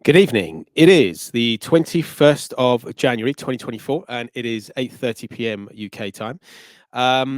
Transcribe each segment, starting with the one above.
Good evening. It is the 21st of January 2024 and it is 8:30 p.m. UK time.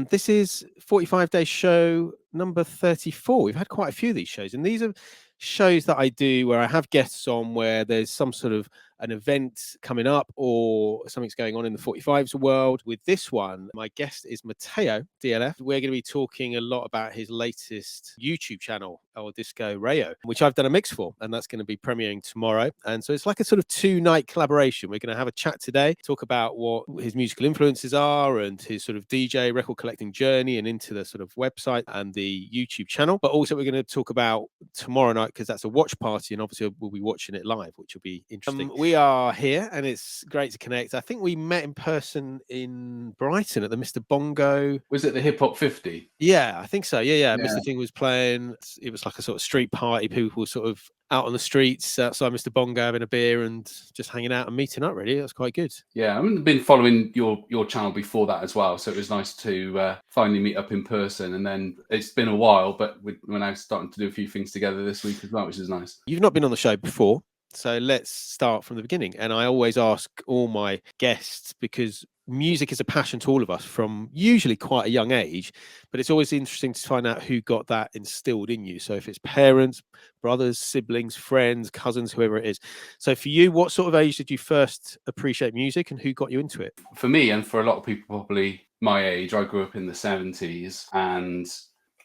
This is 45 Day Show number 34. We've had quite a few of these shows, and these are shows that I do where I have guests on where there's some sort of an event coming up or something's going on in the 45s world. With this one, my guest is Matteo DLF. We're going to be talking a lot about his latest YouTube channel, or Disco Rayao, which I've done a mix for, and that's going to be premiering tomorrow. And so it's like a sort of 2-night collaboration. We're going to have a chat today, talk about what his musical influences are and his sort of DJ record collecting journey and into the sort of website and the YouTube channel. But also we're going to talk about tomorrow night, because that's a watch party, and obviously we'll be watching it live, which will be interesting. We are here and it's great to connect. I think we met in person in Brighton at the Mr. Bongo. Was it the Hip Hop 50? Yeah, I think so. Yeah. Mr. Thing was playing. It was like a sort of street party. People were sort of out on the streets outside Mr. Bongo having a beer and just hanging out and meeting up, really. That's quite good. Yeah, I've been following your channel before that as well, so it was nice to finally meet up in person. And then it's been a while, but we're now starting to do a few things together this week as well, which is nice. You've not been on the show before, so let's start from the beginning. And I always ask all my guests, because music is a passion to all of us from usually quite a young age, but it's always interesting to find out who got that instilled in you. So if it's parents, brothers, siblings, friends, cousins, whoever it is. So for you, what sort of age did you first appreciate music and who got you into it? For me, and for a lot of people probably my age, I grew up in the 70s and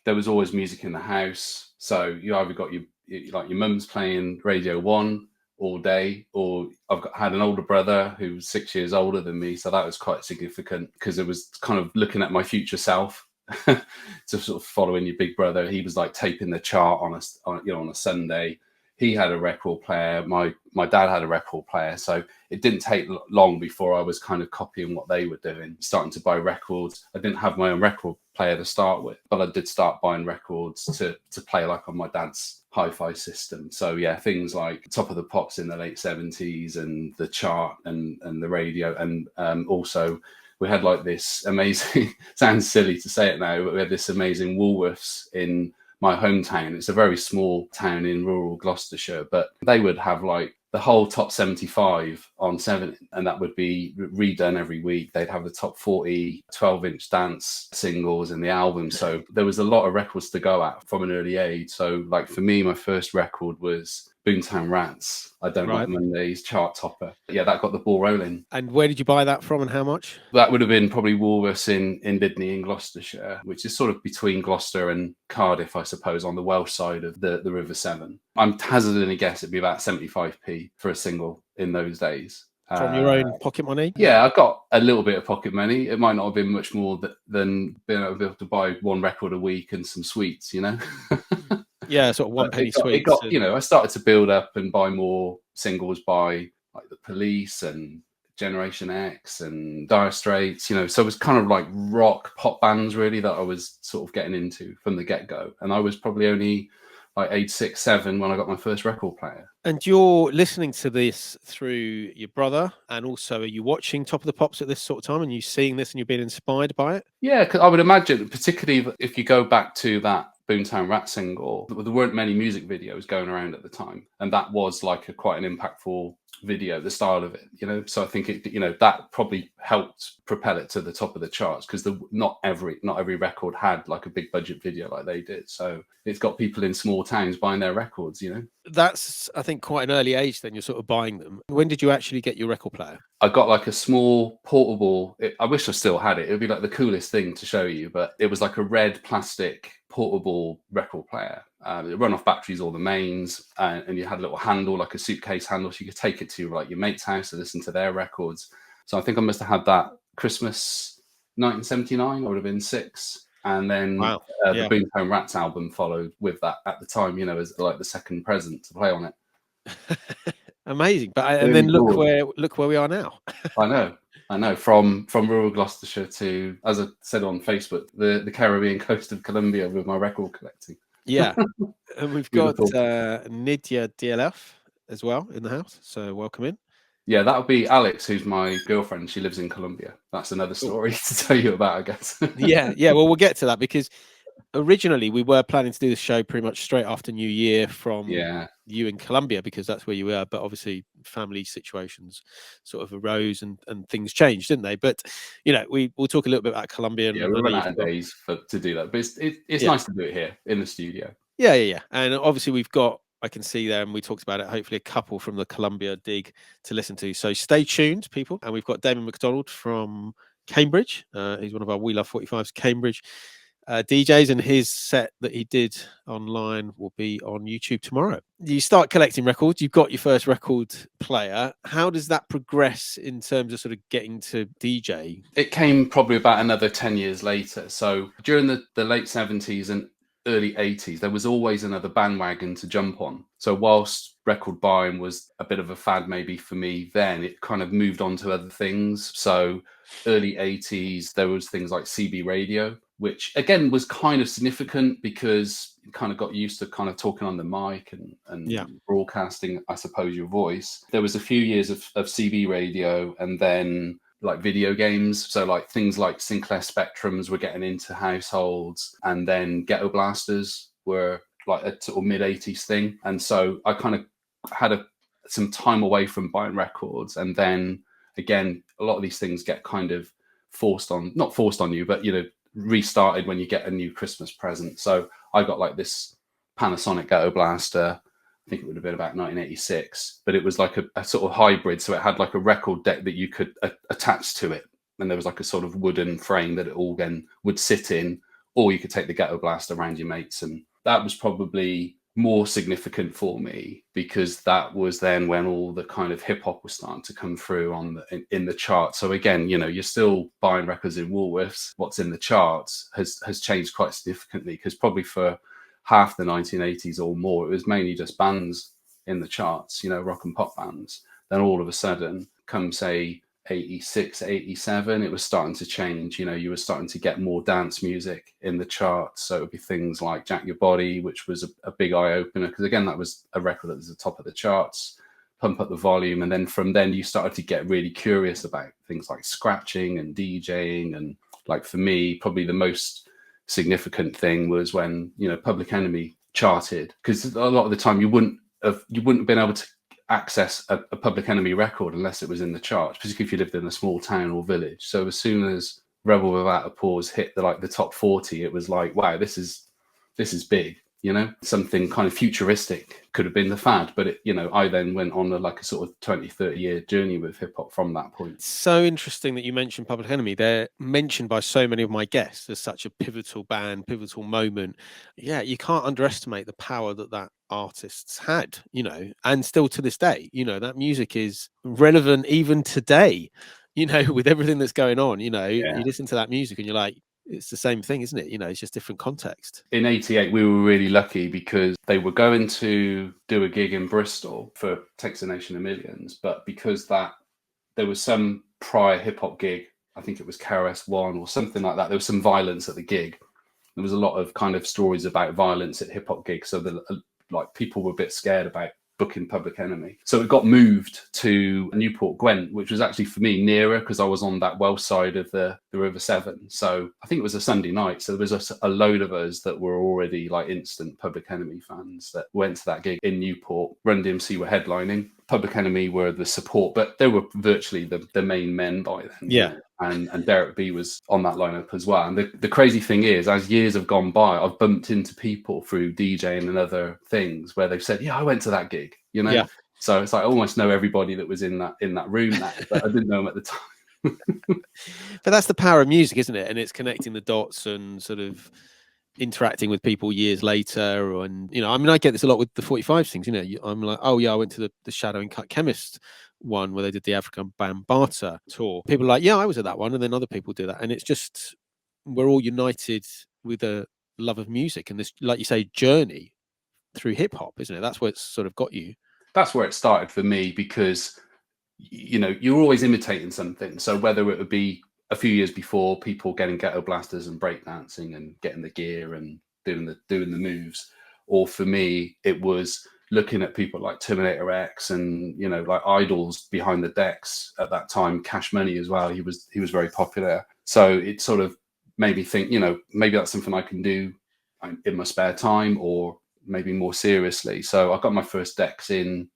there was always music in the house. So you either got your mum's playing Radio 1 all day, or had an older brother who was 6 years older than me, so that was quite significant, because it was kind of looking at my future self to sort of following your big brother. He was like taping the chart on a Sunday. He had a record player. My dad had a record player, so it didn't take long before I was kind of copying what they were doing, starting to buy records. I didn't have my own record player to start with, but I did start buying records to play like on my dad's hi-fi system. So yeah, things like Top of the Pops in the late 70s and the chart and the radio, and also we had like this amazing sounds silly to say it now, but we had this amazing Woolworths in my hometown. It's a very small town in rural Gloucestershire, but they would have like the whole top 75 on 7, and that would be redone every week. They'd have the top 40 12-inch dance singles and the albums. So there was a lot of records to go at from an early age. So like for me, my first record was Boomtown Rats, I Don't Like Mondays, chart topper. Yeah, that got the ball rolling. And where did you buy that from and how much? That would have been probably Woolworths in Lydney in Gloucestershire, which is sort of between Gloucester and Cardiff, I suppose, on the Welsh side of the River Severn. I'm hazarding a guess it'd be about 75p for a single in those days. From your own pocket money? Yeah, I've got a little bit of pocket money. It might not have been much more than being able to buy one record a week and some sweets, you know? Yeah, sort of one penny sweets. I started to build up and buy more singles by like the Police and Generation X and Dire Straits, so it was kind of like rock pop bands really that I was sort of getting into from the get-go. And I was probably only like age 6, 7 when I got my first record player. And you're listening to this through your brother, and also are you watching Top of the Pops at this sort of time, and you seeing this and you're being inspired by it? Yeah, because I would imagine, particularly if you go back to that Boomtown Rat single, there weren't many music videos going around at the time, and that was like quite an impactful video, the style of it, so I think it, that probably helped propel it to the top of the charts, because not every record had like a big budget video like they did, so it's got people in small towns buying their records. That's, I think, quite an early age then you're sort of buying them. When did you actually get your record player? I got like a small portable, I wish I still had it. It would be like the coolest thing to show you, but it was like a red plastic portable record player. It run off batteries, all the mains, and you had a little handle, like a suitcase handle, so you could take it to like your mate's house to listen to their records. So I think I must have had that Christmas 1979. I would have been 6. And then the Boomtown Rats album followed with that at the time, as like the second present to play on it. Amazing. But and then look where we are now. I know. From rural Gloucestershire to, as I said on Facebook, the Caribbean coast of Colombia with my record collecting. Yeah. And we've got Nydia DLF as well in the house. So welcome in. Yeah, that would be Alex, who's my girlfriend. She lives in Colombia. That's another story to tell you about, I guess. Yeah. Well, we'll get to that, because originally we were planning to do the show pretty much straight after New Year from Yeah. you in Colombia, because that's where you were, but obviously family situations sort of arose and things changed, didn't they? But we'll talk a little bit about Colombia. And Yeah, I we know run you've out of got, days to do that, but it's yeah, nice to do it here in the studio. yeah. And obviously we've got, I can see there, and we talked about it, hopefully a couple from the Colombia dig to listen to. So stay tuned, people. And we've got Damon McDonald from Cambridge. He's one of our We Love 45's Cambridge DJs, and his set that he did online will be on YouTube tomorrow. You start collecting records, you've got your first record player. How does that progress in terms of sort of getting to DJ? It came probably about another 10 years later. So during the late 70s and early 80s, there was always another bandwagon to jump on. So whilst record buying was a bit of a fad maybe for me then, it kind of moved on to other things. So early 80s, there was things like CB radio, which again was kind of significant because you kind of got used to kind of talking on the mic and broadcasting, I suppose, your voice. There was a few years of CB radio, and then like video games. So like things like Sinclair Spectrums were getting into households, and then Ghetto Blasters were like a sort of mid 80s thing. And so I kind of had some time away from buying records. And then again, a lot of these things get kind of not forced on you, but restarted when you get a new Christmas present. So I got like this Panasonic Ghetto Blaster. I think it would have been about 1986, but it was like a sort of hybrid. So it had like a record deck that you could attach to it. And there was like a sort of wooden frame that it all then would sit in, or you could take the Ghetto Blaster around your mates. And that was probably more significant for me because that was then when all the kind of hip hop was starting to come through in the chart. So again, you're still buying records in Woolworths. What's in the charts has changed quite significantly, because probably for half the 1980s or more, it was mainly just bands in the charts, rock and pop bands. Then all of a sudden, come say 86, 87, it was starting to change. You were starting to get more dance music in the charts. So it would be things like Jack Your Body, which was a big eye opener, because again, that was a record that was at the top of the charts. Pump Up the Volume. And then from then you started to get really curious about things like scratching and DJing. And like for me, probably the most significant thing was when Public Enemy charted, because a lot of the time you wouldn't have been able to access a Public Enemy record unless it was in the charts, particularly if you lived in a small town or village. So as soon as Rebel Without a Pause hit the top 40, it was like, wow, this is big. Something kind of futuristic could have been the fad, but I then went on a sort of 20-30 year journey with hip hop from that point. It's so interesting that you mentioned Public Enemy. They're mentioned by so many of my guests as such a pivotal band, pivotal moment. Yeah, you can't underestimate the power that artists had, and still to this day, that music is relevant even today, with everything that's going on. You listen to that music and you're like, it's the same thing, isn't it? It's just different context. In 88, we were really lucky because they were going to do a gig in Bristol for Takes a Nation of Millions. But because there was some prior hip hop gig, I think it was KRS-One or something like that. There was some violence at the gig. There was a lot of kind of stories about violence at hip hop gigs. So people were a bit scared about booking Public Enemy. So it got moved to Newport Gwent, which was actually for me nearer because I was on that Welsh side of the River Severn. So I think it was a Sunday night. So there was a load of us that were already like instant Public Enemy fans that went to that gig in Newport. Run DMC were headlining. Public Enemy were the support, but they were virtually the main men by then. Yeah. And Derek B was on that lineup as well. And the crazy thing is, as years have gone by, I've bumped into people through DJing and other things where they've said, yeah, I went to that gig, Yeah. So it's like I almost know everybody that was in that room now, but I didn't know them at the time. But that's the power of music, isn't it? And it's connecting the dots and sort of interacting with people years later. And I get this a lot with the 45 things. I'm like, oh yeah, I went to the Shadow and Cut Chemist one where they did the African Bambata tour. People are like, yeah, I was at that one, and then other people do that, and it's just we're all united with a love of music and this, like you say, journey through hip hop, isn't it? That's where it's sort of got you. That's where it started for me, because you're always imitating something. So whether it would be a few years before, people getting ghetto blasters and breakdancing and getting the gear and doing the moves, or for me, it was looking at people like Terminator X and like idols behind the decks at that time. Cash Money as well. He was very popular. So it sort of made me think, maybe that's something I can do in my spare time, or maybe more seriously. So I got my first decks in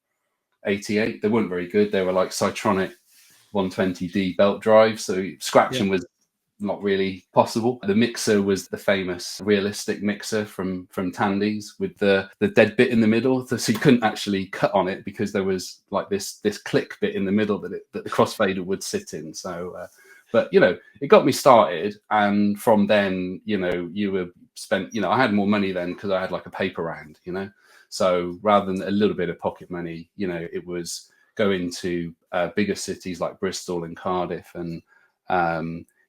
'88. They weren't very good. They were like Cytronic 120D belt drives, so scratching was not really possible. The mixer was the famous realistic mixer from Tandy's with the dead bit in the middle, so you couldn't actually cut on it because there was like this click bit in the middle that the crossfader would sit in. So but you know, it got me started, and from then, you know, I had more money then because I had like a paper round, you know. So rather than a little bit of pocket money, you know, it was going to bigger cities like Bristol and Cardiff, and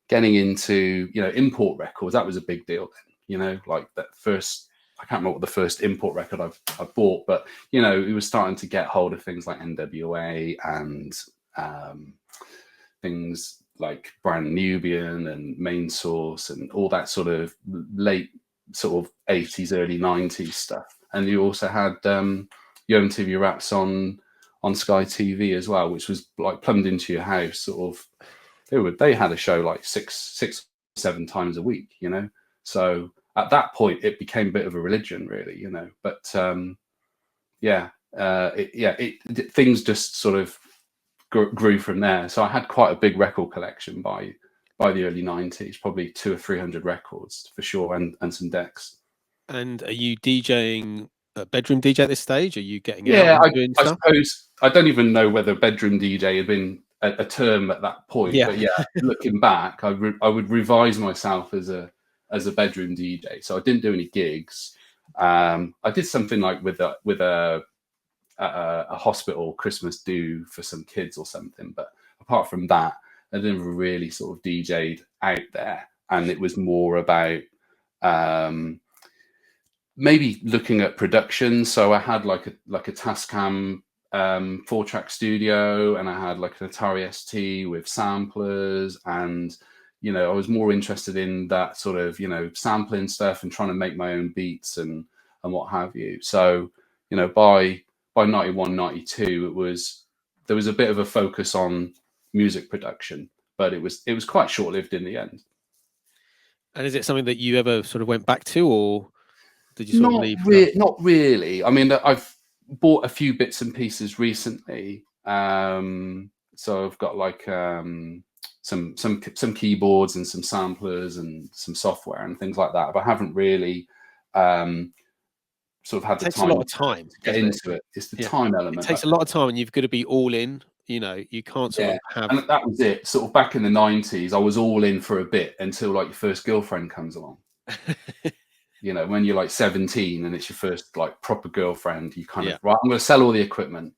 getting into, you know, import records. That was a big deal then, you know, like that first, I can't remember what the first import record I bought, but, you know, it was starting to get hold of things like NWA and things like Brand Nubian and Main Source and all that sort of late sort of 80s, early 90s stuff. And you also had your MTV Raps on Sky TV as well, which was like plumbed into your house, sort of. They had a show like six, 7 times a week, you know. So at that point, it became a bit of a religion, really, you know. But things just sort of grew from there. So I had quite a big record collection by the early 90s, probably 200 or 300 records for sure, and some decks. And are you DJing a bedroom DJ at this stage? Are you getting out and doing stuff? I suppose I don't even know whether bedroom DJ had been a term at that point. Yeah. But yeah, looking back, I would revise myself as a bedroom DJ. So I didn't do any gigs. I did something like with a hospital Christmas do for some kids or something. But apart from that, I never really sort of DJ'd out there, and it was more about maybe looking at production. So I had like a Tascam 4-track studio, and I had like an Atari ST with samplers, and you know, I was more interested in that sort of, you know, sampling stuff and trying to make my own beats and what have you. So, you know, by 91, 92, there was a bit of a focus on music production, but it was quite short-lived in the end. And is it something that you ever sort of went back to, or did you sort of leave? Not really. I mean, I've bought a few bits and pieces recently. So I've got like some keyboards and some samplers and some software and things like that. But I haven't really sort of had the time. It takes a lot of time to get into it. It's the time element. It takes a lot of time, and you've got to be all in. You know, you can't sort of have. And that was it. Sort of back in the 90s, I was all in for a bit until like your first girlfriend comes along. You know, when you're like 17 and it's your first like proper girlfriend, you kind of, right, I'm going to sell all the equipment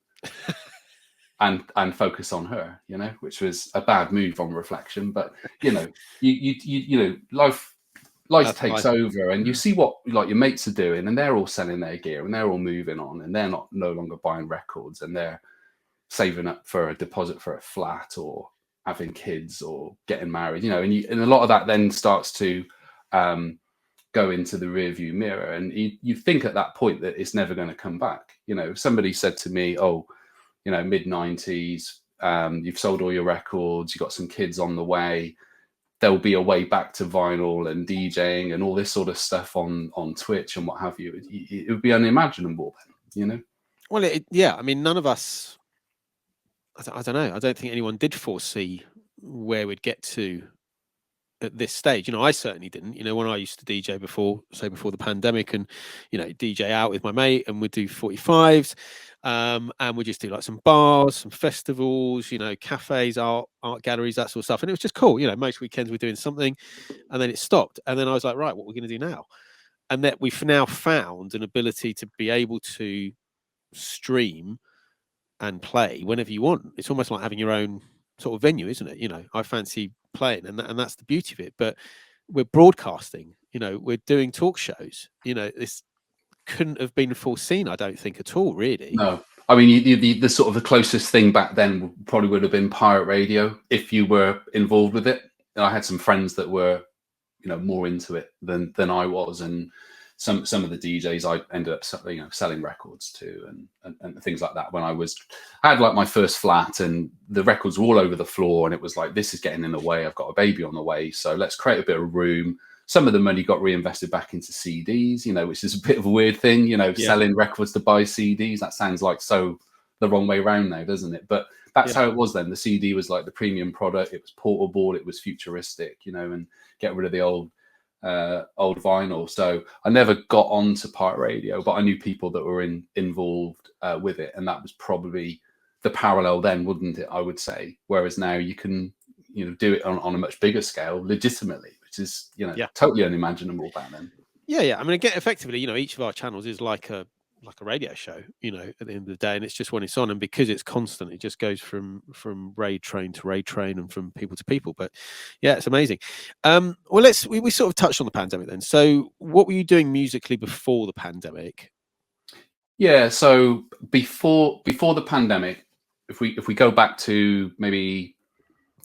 and focus on her, you know, which was a bad move on reflection. But, you know, you know, life takes over, and you see what like your mates are doing, and they're all selling their gear and they're all moving on, and they're no longer buying records, and they're saving up for a deposit for a flat or having kids or getting married, you know, and a lot of that then starts to go into the rearview mirror, and you think at that point that it's never going to come back. You know, somebody said to me, oh, you know, mid-90s, you've sold all your records, you've got some kids on the way, there'll be a way back to vinyl and DJing and all this sort of stuff on Twitch and what have you. It would be unimaginable then, you know? Well, I mean, none of us, I don't know, I don't think anyone did foresee where we'd get to at this stage. You know, I certainly didn't. You know, when I used to DJ before the pandemic, and you know, DJ out with my mate, and we'd do 45s, and we'd just do like some bars, some festivals, you know, cafes, art galleries, that sort of stuff. And it was just cool. You know, most weekends we're doing something, and then it stopped. And then I was like, right, what are we going to do now? And that we've now found an ability to be able to stream and play whenever you want. It's almost like having your own sort of venue, isn't it? You know, I fancy playing, and that's the beauty of it. But we're broadcasting, you know, we're doing talk shows. You know, this couldn't have been foreseen, I don't think, at all, really. No, I mean, the sort of the closest thing back then probably would have been pirate radio if you were involved with it. I had some friends that were, you know, more into it than I was, and some of the DJs I ended up, you know, selling records to and things like that. When I had like my first flat, and the records were all over the floor, and it was like, this is getting in the way. I've got a baby on the way, so let's create a bit of room. some of the money got reinvested back into CDs, you know, which is a bit of a weird thing, you know, selling records to buy CDs. That sounds like so the wrong way around now, doesn't it? But that's how it was then. The CD was like the premium product. It was portable. It was futuristic, you know, and get rid of the old vinyl. So I never got onto pirate radio, but I knew people that were involved with it, and that was probably the parallel then, wouldn't it? I would say. Whereas now you can, you know, do it on a much bigger scale, legitimately, which is, you know, totally unimaginable back then. Yeah. I mean, again, effectively, you know, each of our channels is like a radio show, you know, at the end of the day, and it's just when it's on, and because it's constant, it just goes from raid train to raid train and from people to people. But yeah, it's amazing. Well, we sort of touched on the pandemic then. So what were you doing musically before the pandemic? Yeah, so before the pandemic, if we go back to maybe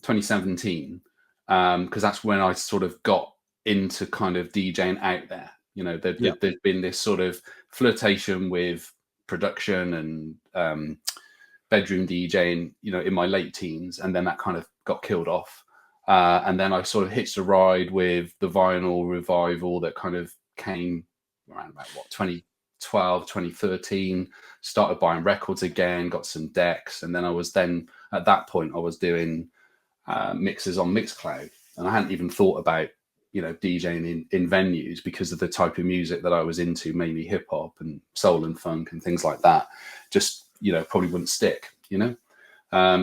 2017, because that's when I sort of got into kind of DJing out there. You know, there's been this sort of flirtation with production and bedroom DJing, you know, in my late teens, and then that kind of got killed off. And then I sort of hitched a ride with the vinyl revival that kind of came around about 2012, 2013. Started buying records again, got some decks, and then at that point I was doing mixes on Mixcloud, and I hadn't even thought about, you know, DJing in venues because of the type of music that I was into, mainly hip hop and soul and funk and things like that. Just, you know, probably wouldn't stick, you know.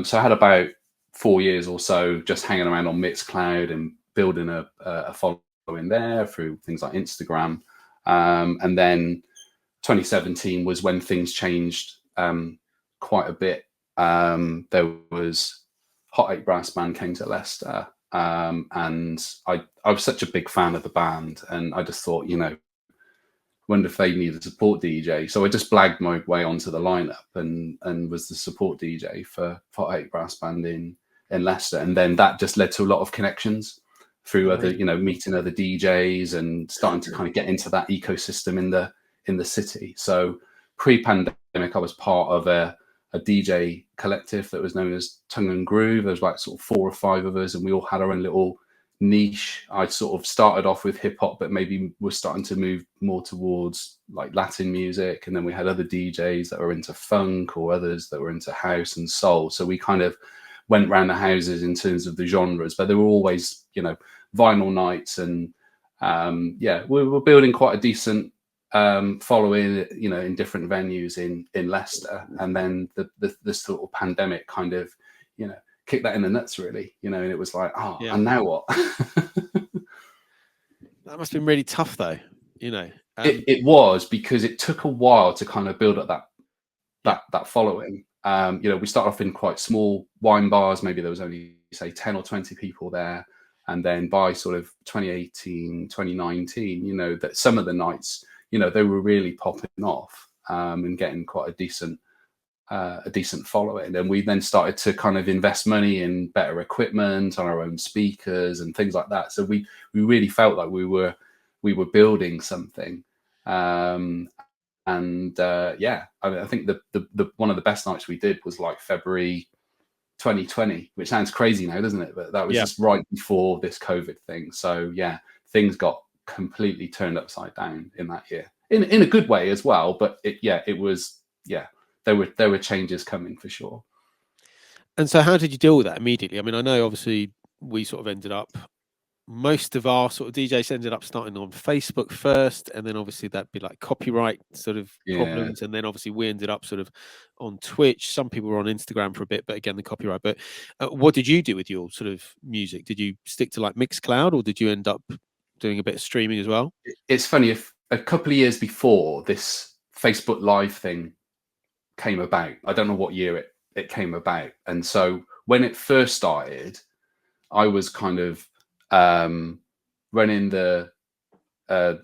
So I had about 4 years or so just hanging around on Mixcloud and building a following there through things like Instagram. And then 2017 was when things changed quite a bit. There was Hot 8 Brass Band came to Leicester, and I was such a big fan of the band, and I just thought, you know, wonder if they need a support DJ. So I just blagged my way onto the lineup and was the support DJ for Hot 8 Brass Band in Leicester, and then that just led to a lot of connections through other, you know, meeting other DJs and starting to kind of get into that ecosystem in the city. So pre-pandemic, I was part of a DJ collective that was known as Tongue and Groove. There was like sort of 4 or 5 of us, and we all had our own little niche. I sort of started off with hip hop, but maybe we're starting to move more towards like Latin music. And then we had other DJs that were into funk, or others that were into house and soul. So we kind of went round the houses in terms of the genres, but they were always, you know, vinyl nights. And we were building quite a decent following, you know, in different venues in Leicester. And then the sort of pandemic kind of, you know, kicked that in the nuts, really, you know, and it was like, and now what? That must have been really tough though, you know. It was, because it took a while to kind of build up that following. You know, we started off in quite small wine bars. Maybe there was only, say, 10 or 20 people there. And then by sort of 2018, 2019, you know, that some of the nights, you know, they were really popping off and getting quite a decent following. And we then started to kind of invest money in better equipment, on our own speakers and things like that. So we really felt like we were building something. I mean, I think the one of the best nights we did was like February 2020, which sounds crazy now, doesn't it? But that was just right before this COVID thing. So yeah, things got completely turned upside down in that year, in a good way as well. But there were changes coming for sure. And so how did you deal with that immediately? I mean, I know obviously we sort of ended up, most of our sort of DJs ended up starting on Facebook first, and then obviously that'd be like copyright sort of problems, and then obviously we ended up sort of on Twitch. Some people were on Instagram for a bit, but again, the copyright. But what did you do with your sort of music? Did you stick to like Mixcloud, or did you end up doing a bit of streaming as well? It's funny, if a couple of years before this Facebook Live thing came about, I don't know what year it came about, and so when it first started, I was kind of running the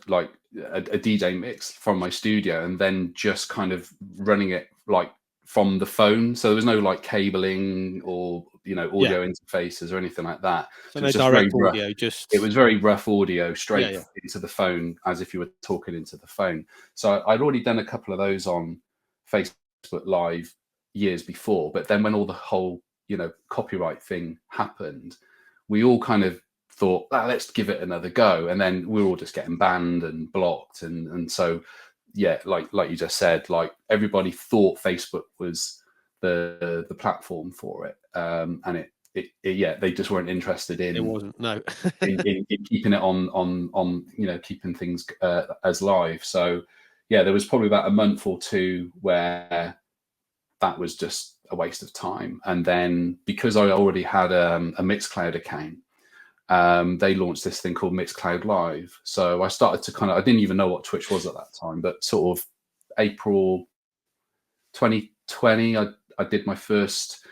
like a DJ mix from my studio, and then just kind of running it like from the phone. So there was no like cabling or, you know, audio interfaces or anything like that. So no direct audio, it was very rough audio straight into the phone, as if you were talking into the phone. So I'd already done a couple of those on Facebook Live years before, but then when all the whole, you know, copyright thing happened, we all kind of thought, let's give it another go. And then we were all just getting banned and blocked. And so, yeah, like you just said, like everybody thought Facebook was the platform for it. And yeah, they just weren't interested in. It wasn't, no. in keeping it on keeping things as live. So yeah, there was probably about a month or two where that was just a waste of time. And then because I already had a Mixcloud account, they launched this thing called Mixcloud Live. So I started to I didn't even know what Twitch was at that time, but sort of April 2020, I did my first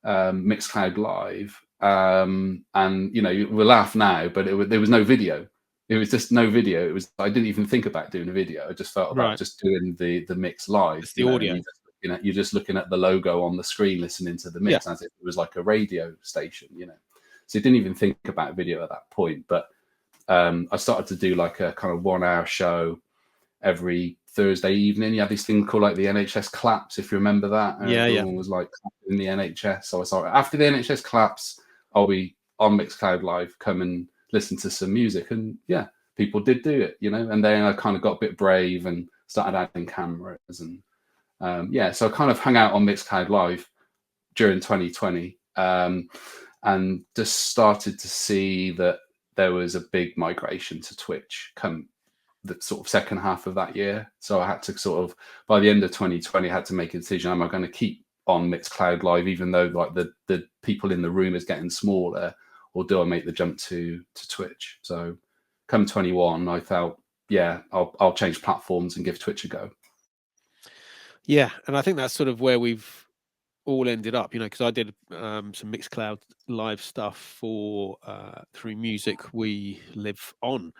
Mixcloud Live. And we'll laugh now, but there was no video. It was just no video. I didn't even think about doing a video. I just felt about just doing the mix live. It's the audio. You're just looking at the logo on the screen, listening to the mix as if it was like a radio station, So I didn't even think about video at that point. But I started to do like a kind of 1 hour show every Thursday evening. You had this thing called like the NHS claps, if you remember that. Everyone was like in the NHS. So I started after the NHS claps, I'll be on Mixcloud Live, come and listen to some music. And yeah, people did do it, and then I kind of got a bit brave and started adding cameras. And so I kind of hung out on Mixcloud Live during 2020 and just started to see that there was a big migration to Twitch come the sort of second half of that year. So I had to sort of, by the end of 2020, I had to make a decision. Am I going to keep on Mixcloud Live, even though like the people in the room is getting smaller, or do I make the jump to Twitch? So come 21, I felt, yeah, I'll change platforms and give Twitch a go. Yeah, and I think that's sort of where we've all ended up, because I did some Mixcloud Live stuff for through Music We Live On,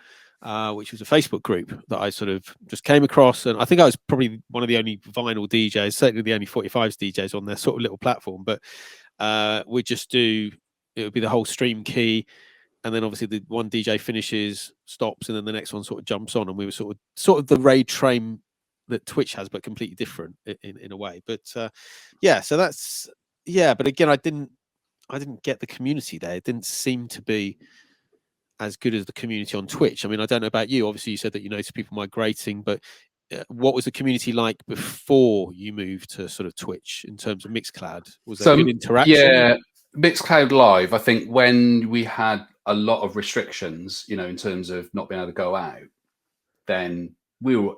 which was a Facebook group that I sort of just came across. And I think I was probably one of the only vinyl DJs, certainly the only 45s DJs on their sort of little platform. But we just it would be the whole stream key. And then obviously the one DJ finishes, stops, and then the next one sort of jumps on. And we were sort of the raid train that Twitch has, but completely different in a way. But so that's, but again, I didn't get the community there. It didn't seem to be as good as the community on Twitch. I mean, I don't know about you. Obviously, you said that you noticed people migrating, but what was the community like before you moved to sort of Twitch in terms of Mixcloud? Was there good interaction? Yeah, Mixcloud Live, I think when we had a lot of restrictions, in terms of not being able to go out, then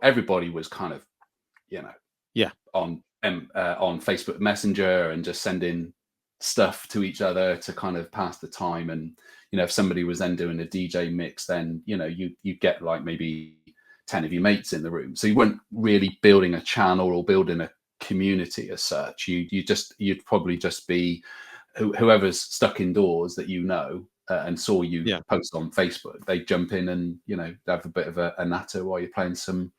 everybody was kind of, on Facebook Messenger and just sending stuff to each other to kind of pass the time. And if somebody was then doing a DJ mix, then you get like maybe 10 of your mates in the room, so you weren't really building a channel or building a community as such. You'd probably just be whoever's stuck indoors that and saw you post on Facebook. They jump in and have a bit of a natter while you're playing some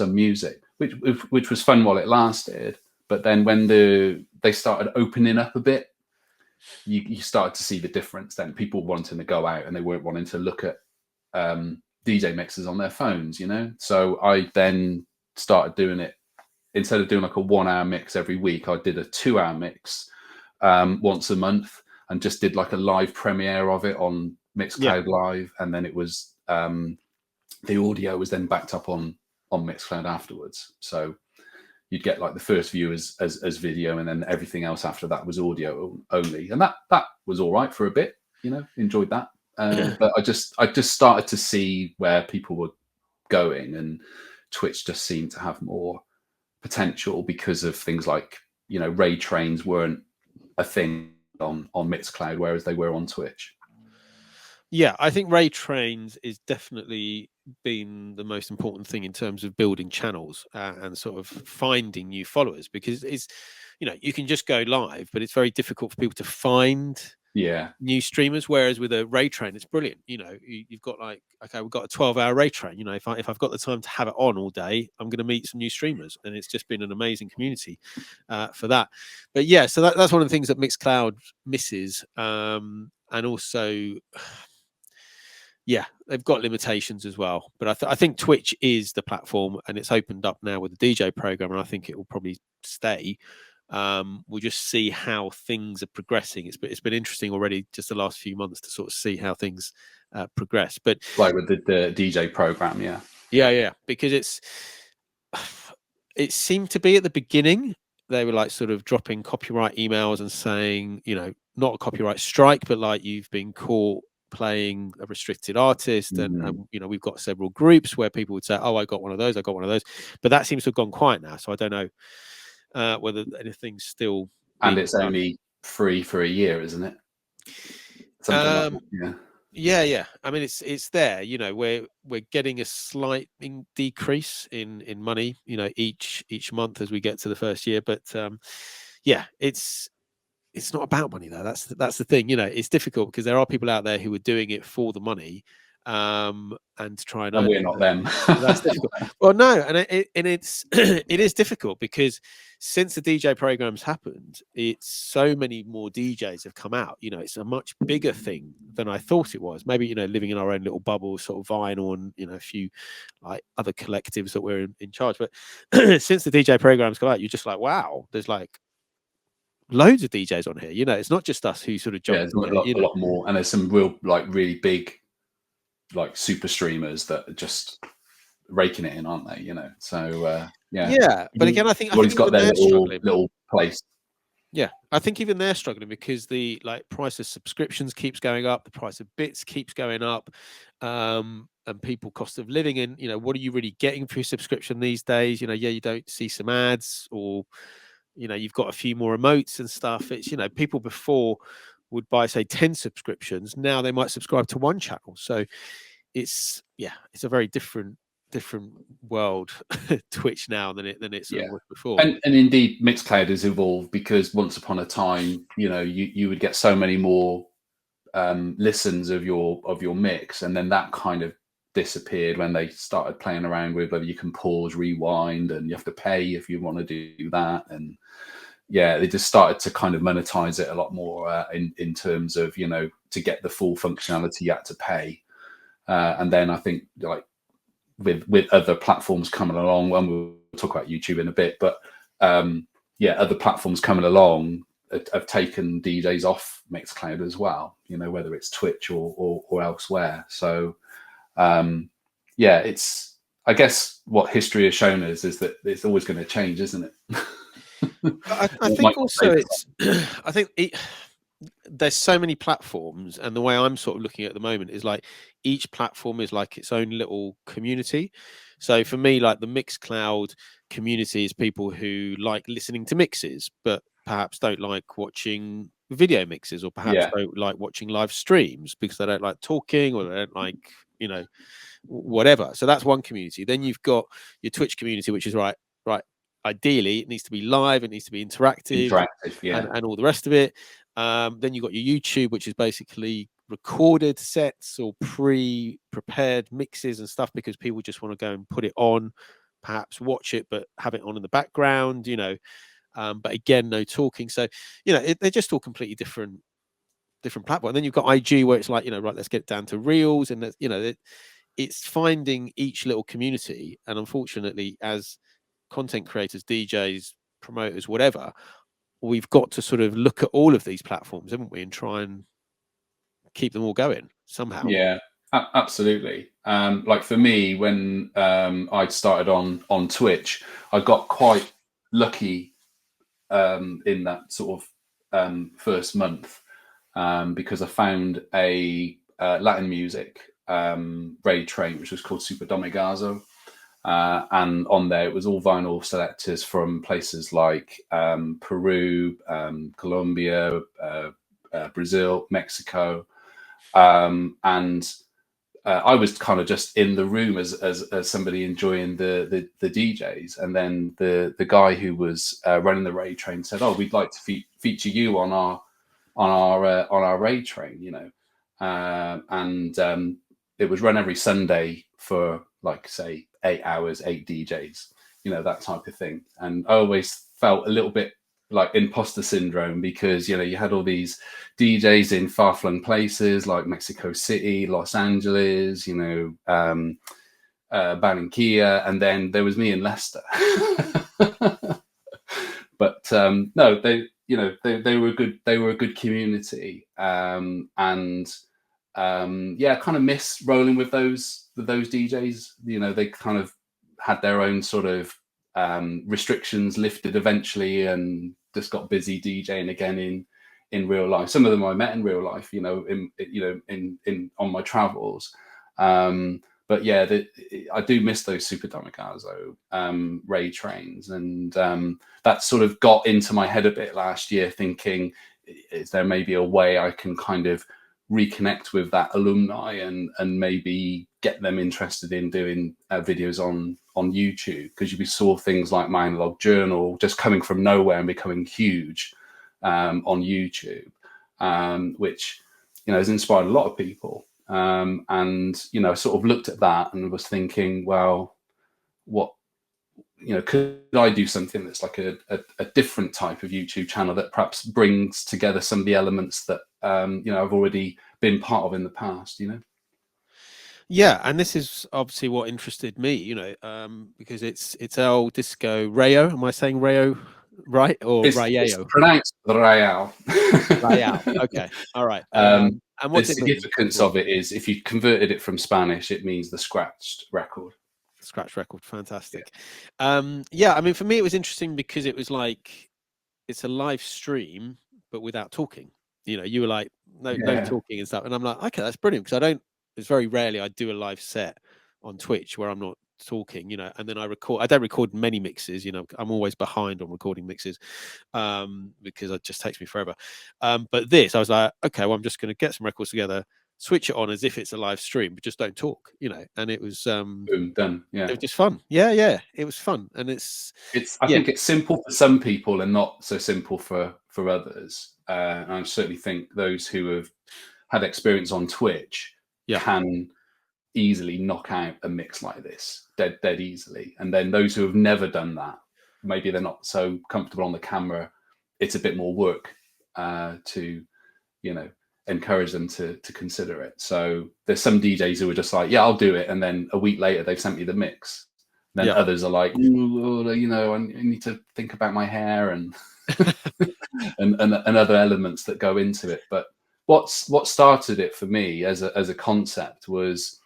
music, which was fun while it lasted. But then when they started opening up a bit, you started to see the difference. Then people wanting to go out and they weren't wanting to look at DJ mixes on their phones, So I then started doing it. Instead of doing like a 1 hour mix every week, I did a 2 hour mix once a month, and just did like a live premiere of it on Mixcloud Live. And then it was the audio was then backed up on Mixcloud afterwards. So you'd get like the first view as video, and then everything else after that was audio only. And that was all right for a bit, enjoyed that. But I just started to see where people were going, and Twitch just seemed to have more potential because of things like, raid trains weren't a thing on Mixcloud, whereas they were on Twitch. Yeah, I think raid trains is definitely been the most important thing in terms of building channels and sort of finding new followers, because it's, you can just go live, but it's very difficult for people to find new streamers. Whereas with a raid train, it's brilliant. You've got like, okay, we've got a 12-hour raid train. If I've got the time to have it on all day, I'm going to meet some new streamers, and it's just been an amazing community for that. But yeah, so that's one of the things that Mixcloud misses, and also. Yeah, they've got limitations as well. But I think Twitch is the platform, and it's opened up now with the DJ program, and I think it will probably stay. We'll just see how things are progressing. It's been interesting already, just the last few months, to sort of see how things progress. But like with the DJ program, yeah, because it seemed to be at the beginning they were like sort of dropping copyright emails and saying, not a copyright strike, but like you've been caught playing a restricted artist, and we've got several groups where people would say, oh, I got one of those, but that seems to have gone quiet now. So I don't know whether anything's still and it's only free for a year, isn't it? Something like that, yeah. I mean, it's there. We're getting a slight decrease in money, each month as we get to the first year. But it's not about money though. That's the thing. It's difficult because there are people out there who are doing it for the money, and to try and we're not them. That's difficult. Well, no, and it's it is difficult because since the DJ programs happened, it's so many more DJs have come out. It's a much bigger thing than I thought it was. Maybe living in our own little bubble, sort of vinyl, and a few like other collectives that we're in charge. But since the DJ programs come out, you're just like, wow, there's like loads of DJs on here. It's not just us who sort of jump. Yeah, a lot more, and there's some real really big like super streamers that are just raking it in, aren't they? So yeah. But again, I think he's got their little place. Yeah, I think even they're struggling because the price of subscriptions keeps going up, the price of bits keeps going up, and people cost of living. And what are you really getting for your subscription these days? You don't see some ads, or you've got a few more emotes and stuff. It's people before would buy say 10 subscriptions, now they might subscribe to one channel. So it's a very different world Twitch now than it sort of was before. And indeed Mixcloud has evolved, because once upon a time you would get so many more listens of your mix, and then that kind of disappeared when they started playing around with whether you can pause, rewind, and you have to pay if you want to do that. And they just started to kind of monetize it a lot more in terms of to get the full functionality you had to pay. And then I think like with other platforms coming along, and we'll talk about YouTube in a bit, but other platforms coming along have taken DJs off Mixcloud as well, whether it's Twitch or elsewhere. So it's, I guess what history has shown us is that it's always going to change, isn't it? I think also I think there's so many platforms, and the way I'm sort of looking at the moment is like each platform is like its own little community. So for me, like the Mixcloud community is people who like listening to mixes, but perhaps don't like watching video mixes, or perhaps don't like watching live streams because they don't like talking, or they don't like, whatever. So that's one community. Then you've got your Twitch community, which is right. Ideally, it needs to be live, it needs to be interactive, and all the rest of it. Then you've got your YouTube, which is basically recorded sets or pre-prepared mixes and stuff, because people just want to go and put it on, perhaps watch it, but have it on in the background, but again, no talking. So, they're just all completely different platform. And then you've got IG, where it's like, right, let's get it down to reels, and it's finding each little community. And unfortunately, as content creators, DJs, promoters, whatever, we've got to sort of look at all of these platforms, haven't we, and try and keep them all going somehow. Yeah, absolutely. Like for me, when I started on Twitch, I got quite lucky in that sort of first month, because I found a Latin music raid train, which was called Super Domigazo. And on there, it was all vinyl selectors from places like Peru, Colombia, Brazil, Mexico. And I was kind of just in the room as somebody enjoying the DJs. And then the guy who was running the raid train said, "Oh, we'd like to feature you on our raid train," and it was run every Sunday for like, say, 8 hours, 8 DJs, that type of thing. And I always felt a little bit like imposter syndrome, because you had all these DJs in far-flung places like Mexico City, Los Angeles, Barranquilla, and then there was me in Leicester. But no, they were a good community, and yeah, I kind of miss rolling with those DJs. You know, they kind of had their own sort of restrictions lifted eventually, and just got busy DJing again in real life. Some of them I met in real life, you know, in on my travels. But yeah, I do miss those Super Damigazo raid trains, and that sort of got into my head a bit last year, thinking, is there maybe a way I can kind of reconnect with that alumni and maybe get them interested in doing videos on YouTube? Because you saw things like My Analog Journal just coming from nowhere and becoming huge on YouTube, which, you know, has inspired a lot of people. And, you know, sort of looked at that and was thinking, well, what, you know, could I do something that's like a different type of YouTube channel that perhaps brings together some of the elements that, you know, I've already been part of in the past, you know? Yeah, and this is obviously what interested me, you know, because it's El Disco Rayo. Am I saying Rayo right, or It's Rayao? pronounced Rayao. Rayao. Okay, all right. And The what's it mean? significance of it is, if you converted it from Spanish, it means the scratched record. Scratch record, Yeah. fantastic. Yeah, I mean, for me, it was interesting because it was like it's a live stream, but without talking. You know, you were like, no Yeah. talking and stuff, and I'm like, okay, that's brilliant, because I don't. It's very rarely I do a live set on Twitch where I'm not talking, you know, and then I record. I don't record many mixes, you know. I'm always behind on recording mixes because it just takes me forever. But this, I was like, okay, well, I'm just going to get some records together, switch it on as if it's a live stream, but just don't talk, you know. And it was Boom, done. Yeah. just fun. Yeah, it was fun, and I yeah, think it's simple for some people and not so simple for others. And I certainly think those who have had experience on Twitch yeah, can easily knock out a mix like this dead easily. And then those who have never done that, maybe they're not so comfortable on the camera. It's a bit more work to, you know, encourage them to consider it. So there's some DJs who are just like, yeah, I'll do it, and then a week later they've sent me the mix. Then yeah. others are like, you know, I need to think about my hair and and other elements that go into it. But what started it for me as a concept was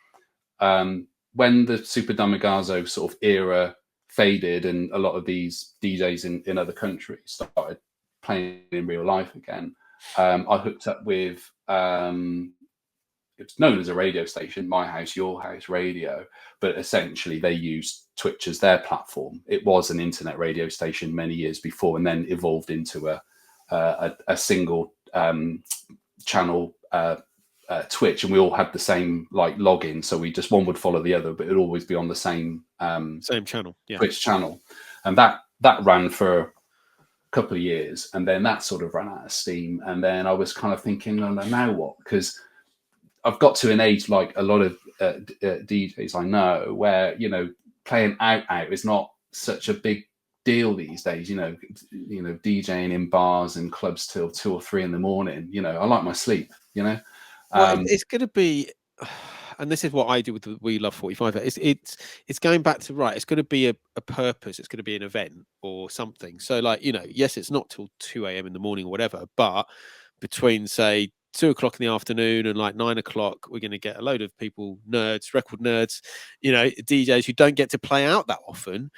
when the Super Damigazo sort of era faded, and a lot of these DJs in other countries started playing in real life again. I hooked up with it's known as a radio station, My House, Your House Radio, but essentially they used Twitch as their platform. It was an internet radio station many years before, and then evolved into a single channel Twitch, and we all had the same like login, so we just, one would follow the other, but it'd always be on the same Same channel, yeah. Twitch channel, and that ran for a couple of years, and then that sort of ran out of steam. And then I was kind of thinking, oh, now what? Because I've got to an age, like a lot of DJs I know, where, you know, playing out is not such a big deal these days. You know, DJing in bars and clubs till 2 or 3 in the morning. You know, I like my sleep. You know, Well, it's going to be, and this is what I do with the We Love 45. It's going back to, right, it's going to be a purpose. It's going to be an event or something. So, like, you know, yes, it's not till 2 a.m. in the morning or whatever, but between, say, 2 o'clock in the afternoon and like 9 o'clock, we're going to get a load of people, nerds, record nerds, you know, DJs who don't get to play out that often,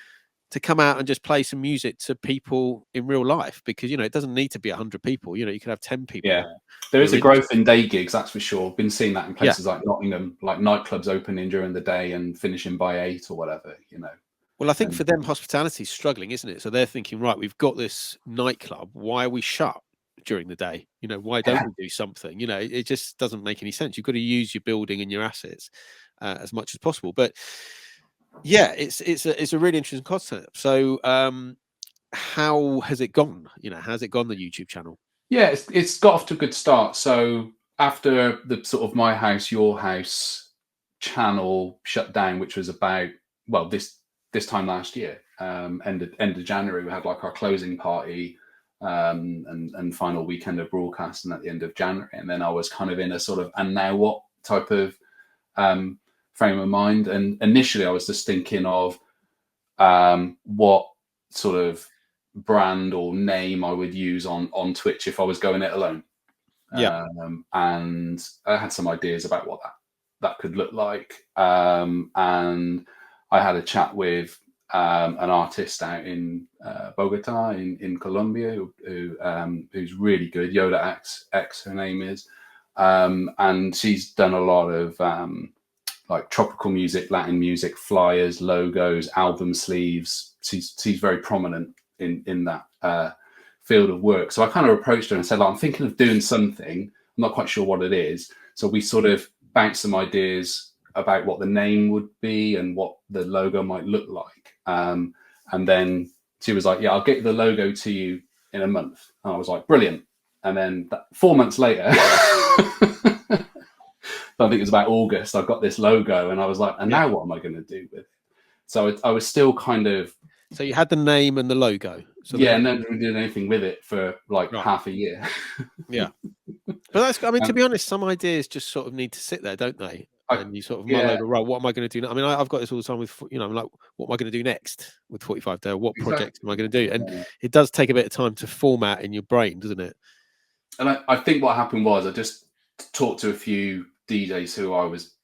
to come out and just play some music to people in real life, because, you know, it doesn't need to be 100 people. You know, you could have 10 people. Yeah, there is a growth in day gigs, that's for sure. Been seeing that in places like Nottingham, like nightclubs opening during the day and finishing by 8 or whatever, you know. Well, I think for them, hospitality's struggling, isn't it? So they're thinking, right, we've got this nightclub. Why are we shut during the day? You know, why don't we do something? You know, it just doesn't make any sense. You've got to use your building and your assets as much as possible. But yeah, it's a really interesting concept. So how has it gone? You know, how's it gone, the YouTube channel? Yeah, it's got off to a good start. So after the sort of My House, Your House channel shut down, which was about, well, this time last year, end of January, we had like our closing party and final weekend of broadcasting at the end of January, and then I was kind of in a sort of, and now what type of frame of mind. And initially I was just thinking of what sort of brand or name I would use on Twitch if I was going it alone. Yeah. And I had some ideas about what that could look like. And I had a chat with an artist out in Bogota in Colombia who's really good. Yoda X her name is, and she's done a lot of like tropical music, Latin music, flyers, logos, album sleeves. She's very prominent in that field of work. So I kind of approached her and said, like, I'm thinking of doing something. I'm not quite sure what it is. So we sort of bounced some ideas about what the name would be and what the logo might look like. And then she was like, yeah, I'll get the logo to you in a month. And I was like, brilliant. And then 4 months later, I think it was about August, I got this logo and I was like, and now what am I going to do with it? So I was still kind of... So you had the name and the logo. So yeah, and then we did anything with it for like half a year. Yeah. But that's, I mean, to be honest, some ideas just sort of need to sit there, don't they? And you sort of mull over, right, what am I going to do now? I mean, I've got this all the time with, I'm like, what am I going to do next with 45 Day? What projects am I going to do? And it does take a bit of time to format in your brain, doesn't it? And I think what happened was I just talked to a few DJs who I was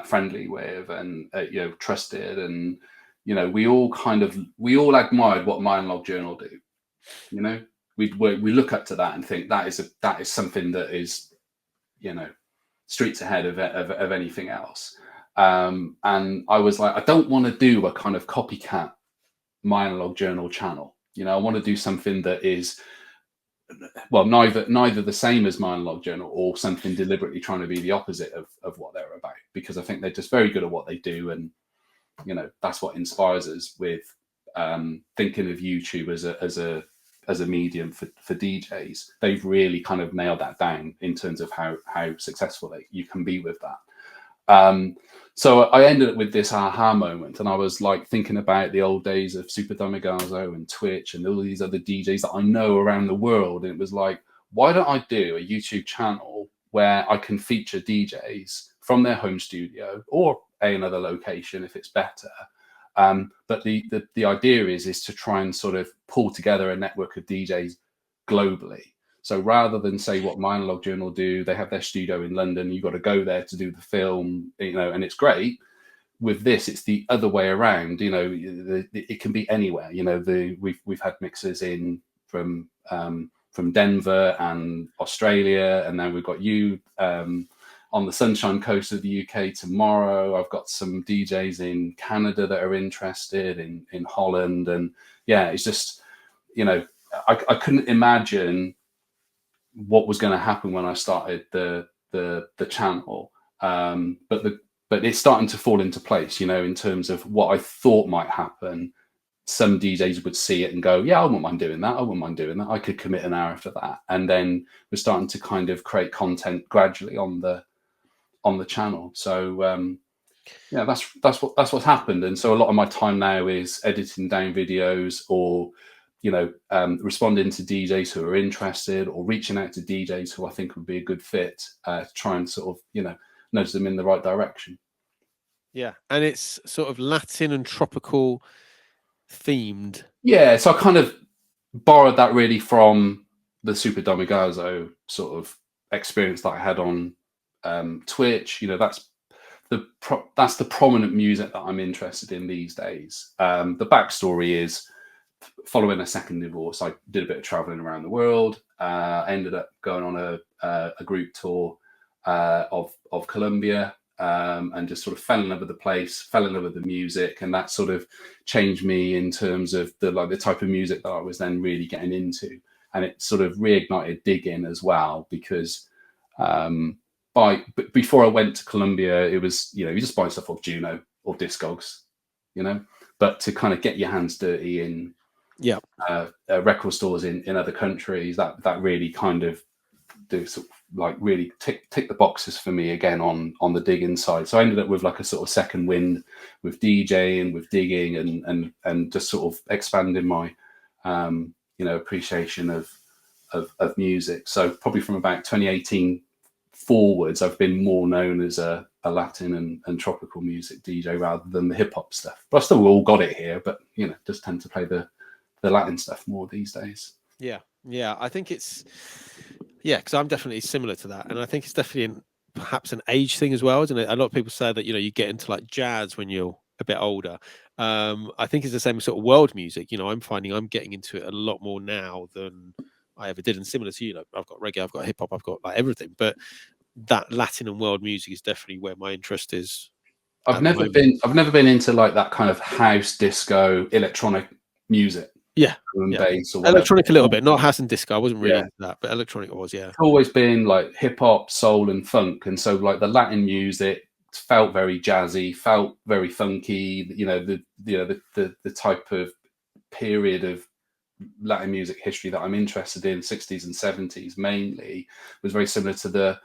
friendly with and trusted, and we all admired what My Analog Journal do. We look up to that and think that is something that is streets ahead of anything else. And I was like, I don't want to do a kind of copycat My Analog Journal channel. I want to do something that is, well, neither the same as My Analog Journal or something deliberately trying to be the opposite of what they're about, because I think they're just very good at what they do, and that's what inspires us with thinking of YouTube as a medium for DJs. They've really kind of nailed that down in terms of how successful you can be with that. So I ended up with this aha moment, and I was like thinking about the old days of Super Domigazo and Twitch and all these other DJs that I know around the world. And it was like, why don't I do a YouTube channel where I can feature DJs from their home studio or another location if it's better. But the idea is to try and sort of pull together a network of DJs globally. So rather than say what My Analog Journal do, they have their studio in London, you've got to go there to do the film, and it's great. With this, it's the other way around. It can be anywhere. We've had mixers in from Denver and Australia, and then we've got you on the Sunshine Coast of the UK tomorrow. I've got some DJs in Canada that are interested, in Holland, and yeah, it's just I couldn't imagine what was going to happen when I started the channel, but it's starting to fall into place, in terms of what I thought might happen. Some DJs would see it and go, yeah, I wouldn't mind doing that. I wouldn't mind doing that. I could commit an hour for that. And then we're starting to kind of create content gradually on the channel. So yeah, that's what's happened. And so a lot of my time now is editing down videos, or responding to DJs who are interested, or reaching out to DJs who I think would be a good fit, to try and sort of nudge them in the right direction. Yeah, and it's sort of Latin and tropical themed. Yeah, so I kind of borrowed that really from the Super Domigazo sort of experience that I had on Twitch. That's the prominent music that I'm interested in these days. The backstory is, following a second divorce, I did a bit of traveling around the world. I ended up going on a group tour of Colombia, and just sort of fell in love with the place, fell in love with the music, and that sort of changed me in terms of the type of music that I was then really getting into. And it sort of reignited digging as well, because before I went to Colombia, it was you just buy stuff off Juno or Discogs, but to kind of get your hands dirty in record stores in other countries, that really kind of really tick the boxes for me again on the digging side. So I ended up with like a sort of second wind with DJing, with digging, and just sort of expanding my appreciation of music. So probably from about 2018 forwards, I've been more known as a Latin and tropical music DJ rather than the hip hop stuff. But I still all got it here, but just tend to play the Latin stuff more these days. Yeah, I think it's Yeah, because I'm definitely similar to that, and I think it's definitely perhaps an age thing as well, isn't it? A lot of people say that you get into like jazz when you're a bit older. I think it's the same sort of world music. I'm finding I'm getting into it a lot more now than I ever did, and similar to I've got reggae, I've got hip hop, I've got like everything, but that Latin and world music is definitely where my interest is I've at the never moment. been I've never been into like that kind of house disco electronic music, Yeah, drum and yeah, bass or whatever. electronic a little bit, not house and disco. I wasn't really Yeah. into that, but electronic was, yeah. It's always been like hip hop, soul, and funk, and so like the Latin music felt very jazzy, felt very funky. The type of period of Latin music history that I'm interested in, 60s and 70s mainly, was very similar to the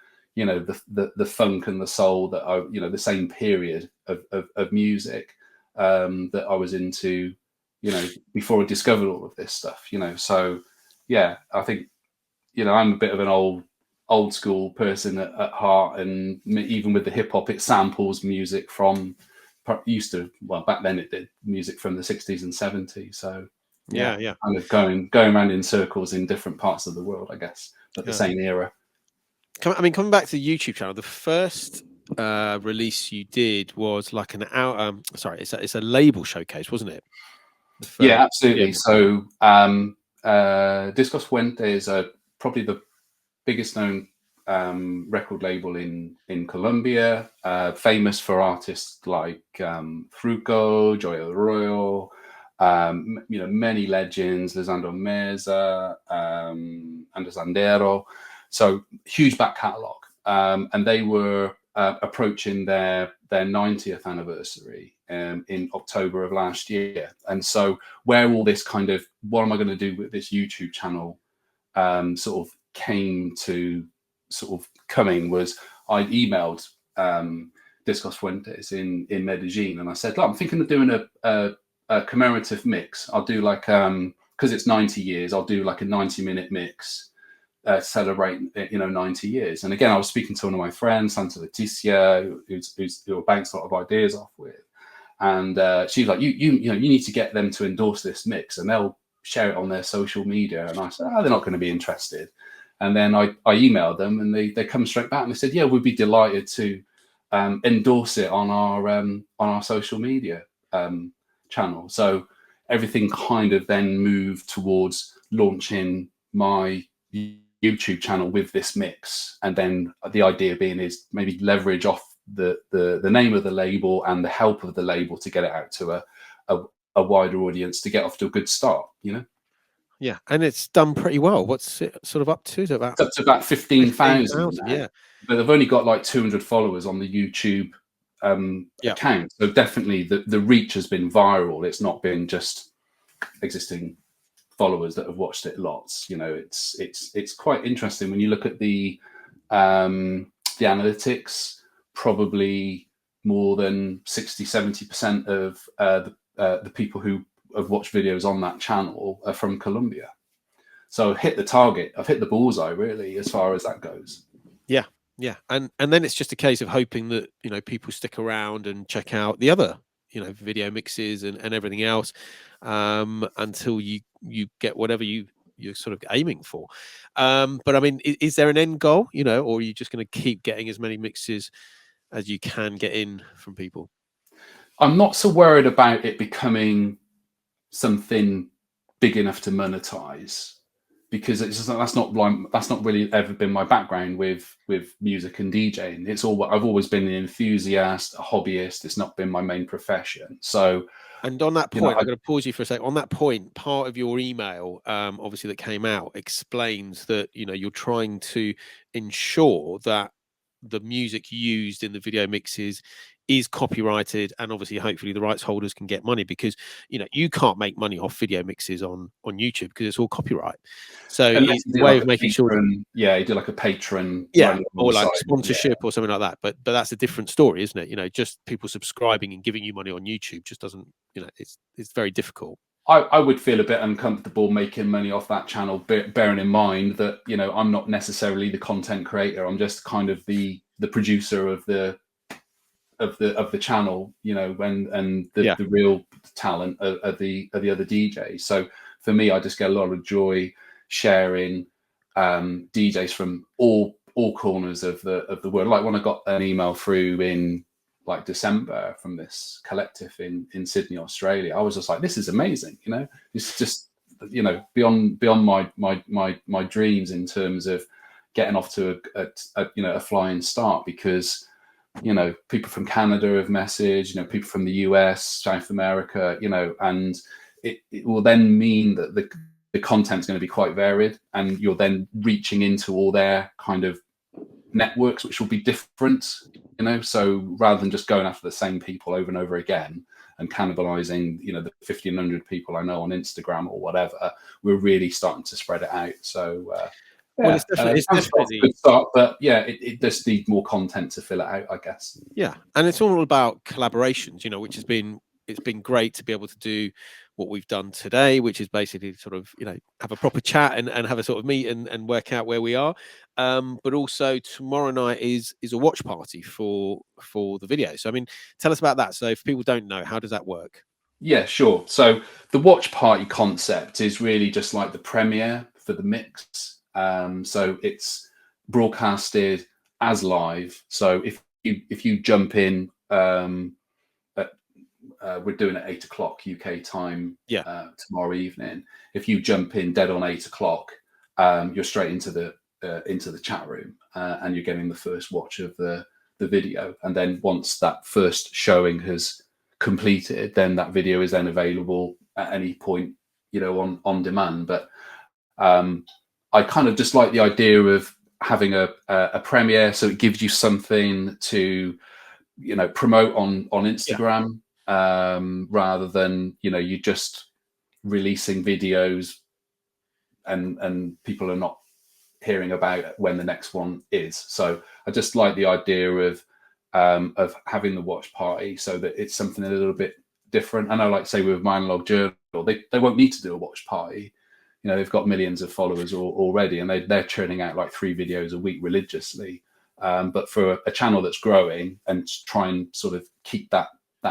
funk and the soul that the same period of music that I was into, before I discovered all of this stuff. So yeah, I think I'm a bit of an old school person at heart, and even with the hip hop, it samples music from back then it did music from the 60s and 70s. So yeah, Yeah. kind of going around in circles in different parts of the world, I guess, but the Yeah. same era. Coming back to the YouTube channel, the first release you did was like an out. Sorry, it's a label showcase, wasn't it? The Yeah, first absolutely. video. So Discos Fuentes are probably the biggest known record label in Colombia, famous for artists like Fruco, Joy Arroyo, many legends, Lisandro Meza, Andres Andero. So huge back catalogue. And they were approaching their 90th anniversary in October of last year. And so where all this kind of, what am I going to do with this YouTube channel sort of came to sort of coming was I emailed Discos Fuentes in Medellin, and I said, look, I'm thinking of doing a commemorative mix. I'll do like because it's 90 years, I'll do like a 90-minute mix celebrate 90 years. And again, I was speaking to one of my friends, Santa Leticia, who I bounced a lot of ideas off with, and she's like, you need to get them to endorse this mix, and they'll share it on their social media. And I said, they're not going to be interested. And then I emailed them, and they come straight back and they said, yeah, we'd be delighted to endorse it on our social media channel. So everything kind of then moved towards launching my YouTube channel with this mix, and then the idea being is maybe leverage off the name of the label and the help of the label to get it out to a wider audience, to get off to a good start. Yeah, and it's done pretty well. What's it sort of up to? Is it It's up to about 15,000 now, Yeah, but they've only got like 200 followers on the YouTube yeah, account. So definitely the reach has been viral. It's not been just existing followers that have watched it lots. It's quite interesting when you look at the analytics. Probably more than 60-70% of the people who have watched videos on that channel are from Colombia. So I've hit the target. I've hit the bullseye, really, as far as that goes. yeah, and then it's just a case of hoping that people stick around and check out the other video mixes and everything else until you get whatever you're sort of aiming for. But I mean, is there an end goal, or are you just going to keep getting as many mixes as you can get in from people? I'm not so worried about it becoming something big enough to monetize, because that's not really ever been my background with music and DJing. I've always been an enthusiast, a hobbyist. It's not been my main profession. So, and on that point, I'm going to pause you for a second. On that point, part of your email, obviously that came out, explains that you're trying to ensure that the music used in the video mixes is copyrighted, and obviously hopefully the rights holders can get money, because you can't make money off video mixes on YouTube because it's all copyright. So it's a way of making sure that, you do like a patron, or like sponsorship or something like that, but that's a different story, isn't it? Just people subscribing and giving you money on YouTube just doesn't, it's very difficult. I would feel a bit uncomfortable making money off that channel, bearing in mind that I'm not necessarily the content creator. I'm just kind of the producer of the channel, and the real talent of the other DJs. So for me, I just get a lot of joy sharing DJs from all corners of the world. Like when I got an email through in like December from this collective in Sydney, Australia, I was just like, this is amazing. You know, it's just, you know, beyond my dreams in terms of getting off to a flying start, because, you know, people from Canada have messaged, you know, people from the US, South America, you know, and it will then mean that the content's going to be quite varied, and you're then reaching into all their kind of networks, which will be different, you know. So rather than just going after the same people over and over again and cannibalizing, you know, the 1,500 people I know on Instagram or whatever, we're really starting to spread it out. So well, it's definitely a good start, but yeah, it does need more content to fill it out, I guess. Yeah, and it's all about collaborations, you know, which has been, it's been great to be able to do what we've done today, which is basically sort of, you know, have a proper chat and have a sort of meet and work out where we are. But also tomorrow night is a watch party for the video. So I mean, tell us about that. So if people don't know, how does that work? Yeah, sure. So the watch party concept is really just like the premiere for the mix. So it's broadcasted as live. So if you jump in, we're doing at 8 o'clock UK time tomorrow evening. If you jump in dead on 8 o'clock, you're straight into the chat room, and you're getting the first watch of the video. And then once that first showing has completed, then that video is then available at any point, you know, on demand. But I kind of just like the idea of having a premiere, so it gives you something to, you know, promote on Instagram, rather than, you know, you just releasing videos and people are not hearing about when the next one is. So I just like the idea of having the watch party, so that it's something a little bit different. I know, like say with My Analog Journal, they won't need to do a watch party. You know, they've got millions of followers already, and they're churning out like 3 videos a week religiously. But for a channel that's growing and try and sort of keep that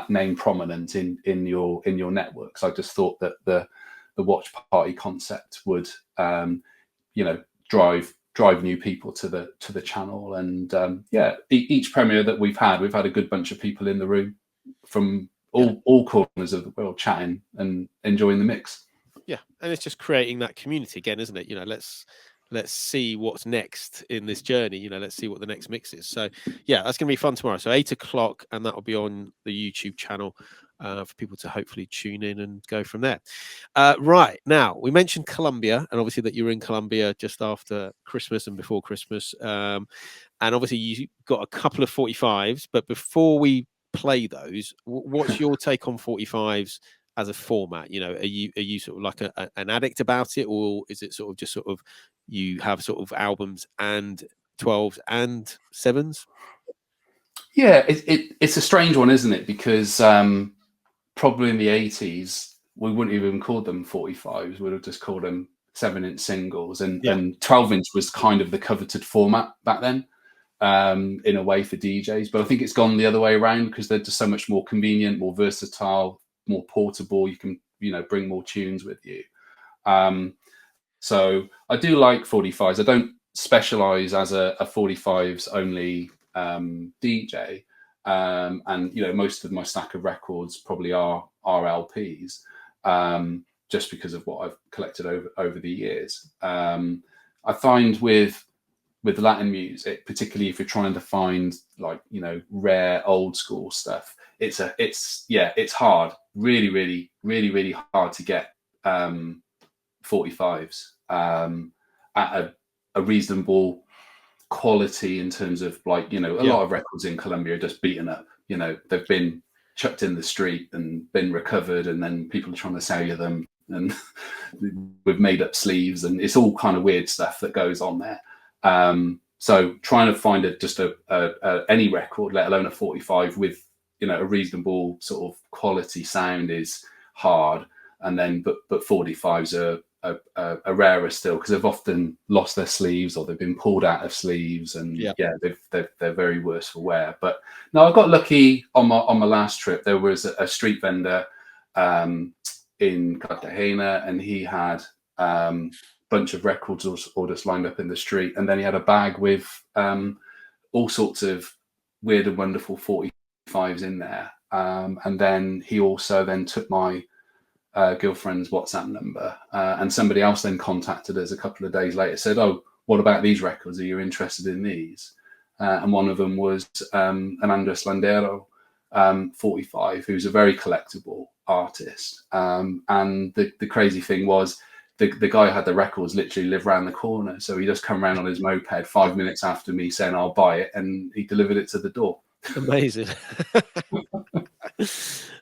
name prominent in your networks, I just thought that the watch party concept would, you know, drive new people to the channel. And each premiere that we've had a good bunch of people in the room from all corners of the world chatting and enjoying the mix. Yeah, and it's just creating that community again, isn't it? You know, let's see what's next in this journey. You know, let's see what the next mix is. So yeah, that's going to be fun tomorrow. So 8 o'clock, and that will be on the YouTube channel for people to hopefully tune in and go from there. Right, now we mentioned Colombia, and obviously that you were in Colombia just after Christmas and before Christmas, and obviously you got a couple of 45s. But before we play those, what's your take on 45s as a format? You know, are you sort of like an addict about it, or is it sort of just sort of you have sort of albums and 12s and 7s? Yeah, it's a strange one, isn't it? Because probably in the 80s we wouldn't even call them 45s. We'd have just called them 7-inch singles, and 12-inch was kind of the coveted format back then, in a way for DJs. But I think it's gone the other way around, because they're just so much more convenient, more versatile, more portable. You can, you know, bring more tunes with you. So I do like 45s. I don't specialize as a 45s only DJ. And, you know, most of my stack of records probably are LPs, just because of what I've collected over the years. I find with Latin music, particularly if you're trying to find, like, you know, rare old school stuff, it's hard, really hard to get 45s at a reasonable quality, in terms of, like, you know, a lot of records in Colombia are just beaten up. You know, they've been chucked in the street and been recovered, and then people are trying to sell you them, and with made up sleeves, and it's all kind of weird stuff that goes on there. So trying to find just any record, let alone a 45 with, you know, a reasonable sort of quality sound, is hard. And then but 45s are rarer still, because they've often lost their sleeves, or they've been pulled out of sleeves, and they're very worse for wear. But no, I got lucky on my last trip. There was a street vendor in Cartagena, and he had bunch of records all just lined up in the street. And then he had a bag with all sorts of weird and wonderful 45s in there. And then he also then took my girlfriend's WhatsApp number, and somebody else then contacted us a couple of days later, said, "Oh, what about these records? Are you interested in these?" And one of them was an Andres Landero 45, who's a very collectible artist. And the crazy thing was, the guy who had the records literally lived around the corner, so he just come around on his moped 5 minutes after me saying I'll buy it, and he delivered it to the door. Amazing.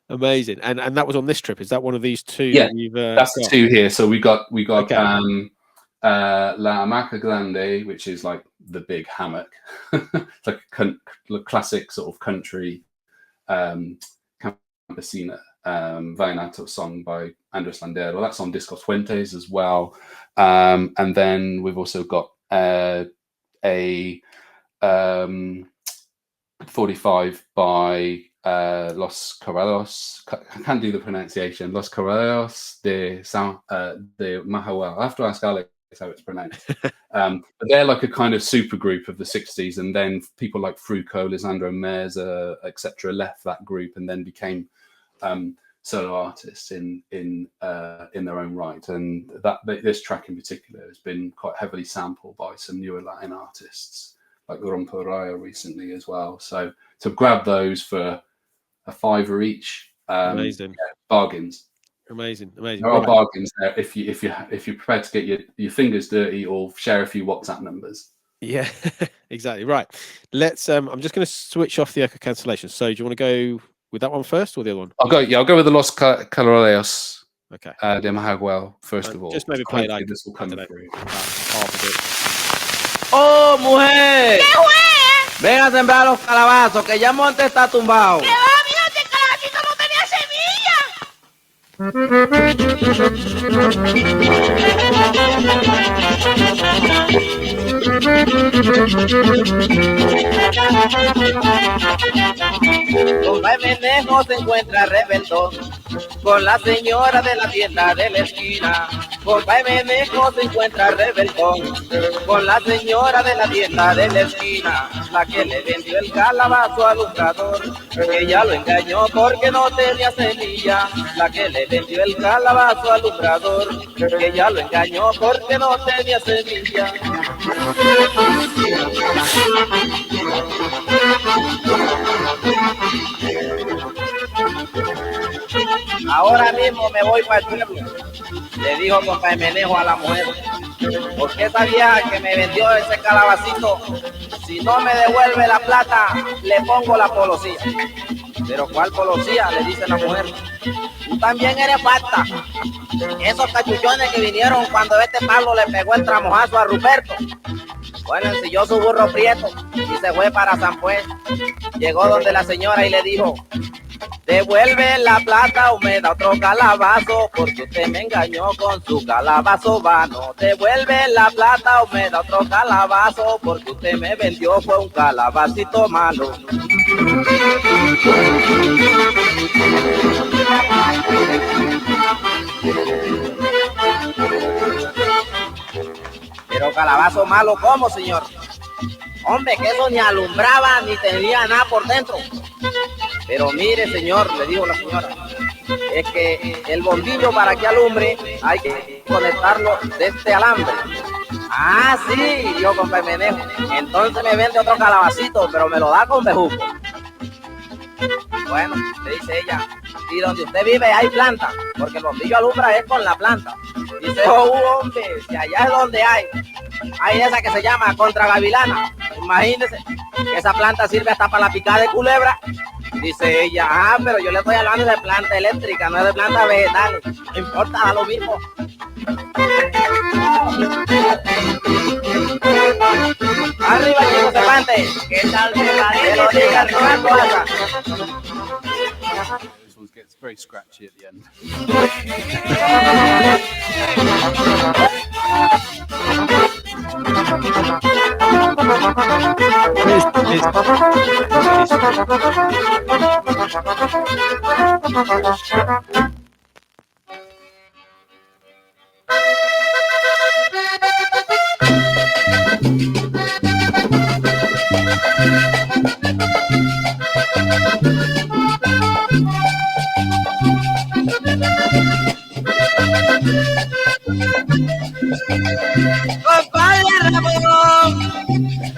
Amazing. And that was on this trip. Is that one of these two? Yeah, that that's the two here. So we got Okay. La Hamaca Grande, which is like the big hammock. It's like a classic sort of country campesina vallenato song by Andres Landero. That's on Disco Fuentes as well. And then we've also got a 45 by Los Corrales. I can't do the pronunciation. Los Corrales de Mahahual. I have to ask Alex how it's pronounced. But they're like a kind of super group of the 60s, and then people like Fruco, Lisandro Meza, etc. left that group and then became solo artists in their own right. And this track in particular has been quite heavily sampled by some newer Latin artists like Rompo Raya recently as well. So to grab those for a $5 each, Amazing. Yeah, bargains. Amazing. There are bargains there if you're prepared to get your fingers dirty or share a few WhatsApp numbers. Yeah, exactly right. Let's. I'm just going to switch off the echo cancellation. So, do you want to go with that one first or the other one? I'll go with the Los Corrales. Okay. De Mahahual first of all. Just maybe play like this will come through. Half of it. ¡Oh, mujer! ¿Qué fue? Ven a sembrar los calabazos, que ya Monte está tumbado. ¿Qué va, mijo? Este calabacito no tenía semilla. Don Menejo se encuentra rebeldón con la señora de la tienda de la esquina. Compa Menejo se encuentra rebeldón con la señora de la tienda de la esquina, la que le vendió el calabazo al alumbrador, que ya lo engañó porque no tenía semilla. La que le vendió el calabazo al alumbrador, que ya lo engañó porque no tenía semilla. Ahora mismo me voy para el pueblo, le dijo compa Menejo a la mujer, porque esa vieja que me vendió ese calabacito, si no me devuelve la plata, le pongo la polosía. Pero ¿cuál polosía? Le dice la mujer. Tú también eres falta. Esos cachuchones que vinieron cuando este Pablo le pegó el tramojazo a Ruperto. Bueno, ensilló su burro prieto y se fue para San Pues. Llegó donde la señora y le dijo: devuelve la plata o me da otro calabazo, porque usted me engañó con su calabazo vano. Devuelve la plata o me da otro calabazo, porque usted me vendió fue un calabacito malo. Pero calabazo malo, ¿cómo, señor? Hombre, que eso ni alumbraba ni tenía nada por dentro. Pero mire, señor, le dijo la señora, es que el bombillo para que alumbre hay que conectarlo de este alambre. Ah, sí, yo con Menejo. Entonces me vende otro calabacito, pero me lo da con bejuco. Bueno, le dice ella, y donde usted vive hay planta, porque el bombillo alumbra es con la planta. Dice, oh, hombre, si allá es donde hay esa que se llama contragavilana. Imagínese que esa planta sirve hasta para la picada de culebra. Dice ella, ah, pero yo le estoy hablando de planta eléctrica, no es de planta vegetal. No importa, da lo mismo. Arriba, chicos, Cervantes. ¿Qué tal, que lo diga el cosa? This one gets very scratchy at the end.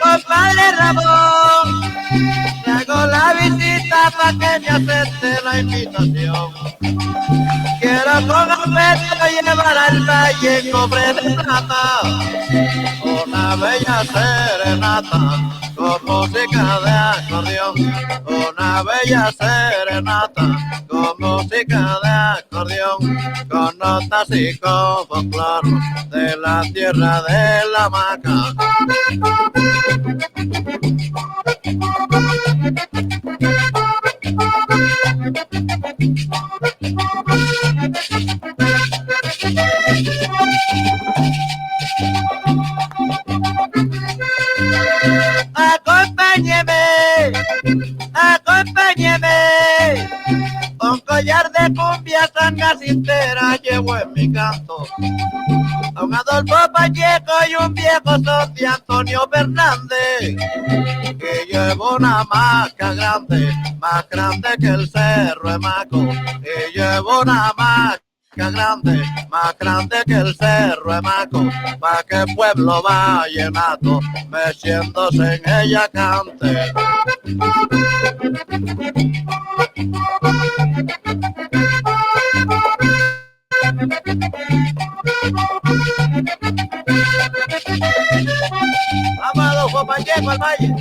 Compadre Ramón, te hago la visita para que me acepte la invitación. Quiero con afecto llevar al valle en cobre de plata una bella serenata con música de acordeón. Una bella serenata con música de acordeón, con notas y con folclor de la tierra de la maca. Acompáñeme, acompáñeme, un collar de cumbia sangas entera llevo en mi canto. A un Adolfo Pacheco y un viejo son de Antonio Fernández. Y llevo una maca grande, más grande que el cerro de Maco. Y llevo una maca grande, más grande que el cerro de Maco, pa' que el pueblo vallenato, meciéndose en ella cante. Amado Juan Pacheco al valle.